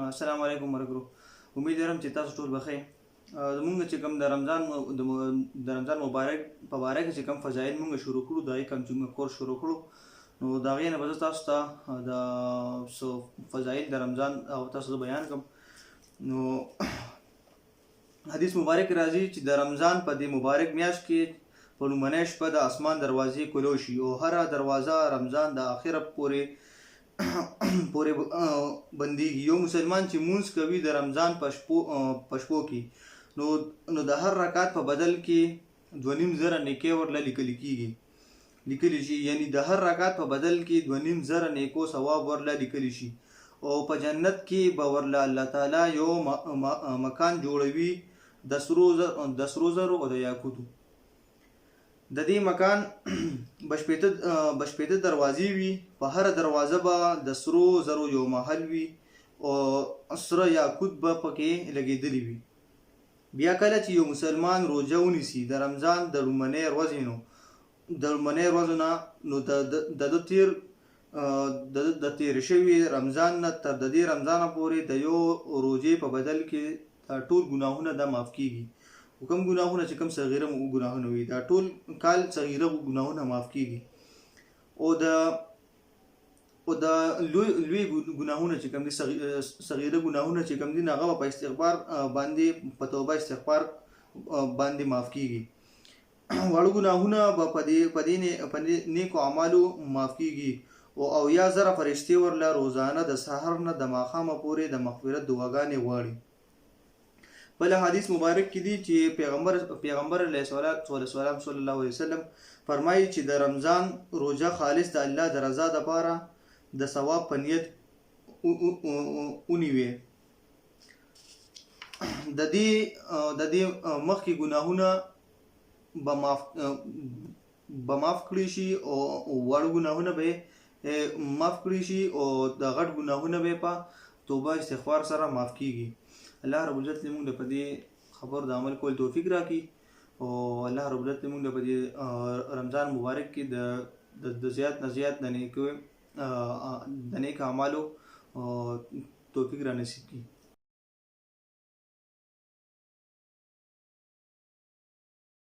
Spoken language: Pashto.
السلام علیکم ورکرو. امید لرم چې تاسو ټول بخیر. زمونږ چې کوم د رمضان مبارک په باره کې چې کوم فضایل مونږ شروع کړو، د هغې کوم چې مونږ کورس شروع کړو، نو د هغې نه به زه تاسو ته د څو فضایل د رمضان او تاسو ته بیان کړم. نو حدیث مبارک راځي چې د رمضان په دې مبارک میاشت کې په لومړنۍ شپه د اسمان دروازې کلو شي او هره دروازه رمضان د آخره پورې بندیږي. یو مسلمان چې مونځ کوي د رمضان په شپو کې، نو د هر رکعت په بدل کې 2,500 نیکۍ ورله لیکل کېږي، لیکلی شي. یعنی د هر رکعت په بدل کې 2,500 نیکو ثواب ورله لیکلی شي او په جنت کې به ورله الله تعالی یو مکان جوړوي د سرو زرو او د یاقوتو. د دې مکان بشپېته دروازې وي، په هره دروازه به د سرو زرو یو محل وي او سره یاقوت به پکې لګېدلی وي. بیا کله چې یو مسلمان روژه ونیسي د رمضان د لومړنۍ ورځې نه، نو د تیر شوي رمضان نه تر د دې رمضانه پورې د یو روژې په بدل کې ټول ګناهونه دا معاف کېږي. کوم ګناهونه چې کوم صغیره ګناهونه وي، دا ټول کال صغیره ګناهونه معاف کېږي او د لوی ګناهونه چې کوم دي، صغیره ګناهونه چې کوم دي، هغه په استغفار باندې، په توبه استغفار باندې معاف کېږي. واړه ګناهونه به په دې نیکو اعمالو معاف کېږي او 1000 فرشتې ورله روزانه د سحر نه د ماښامه پورې د مغفرت دعاګانې غواړي. بل حدیث مبارک کې دی چې پیغمبر علیه الصلاة والسلام صلی الله علیه وسلم فرمایي چې د رمضان روژه خالص د الله د رضا دپاره د ثواب په نیت ونیوي. د دې مخکې ګناهونه به معاف کړي شي او واړه ګناهونه به معاف کړي شي او د غټ ګناهونه به په توبه استغفار سره معاف کېږي. الله رب العزت دې موږ له په دې خبرو د عمل کول توفیق راکړي او الله رب العزت دې موږ له په دې رمضان مبارک کې د زیات نه زیات د نیک اعمالو توفیق را نصیب کړي.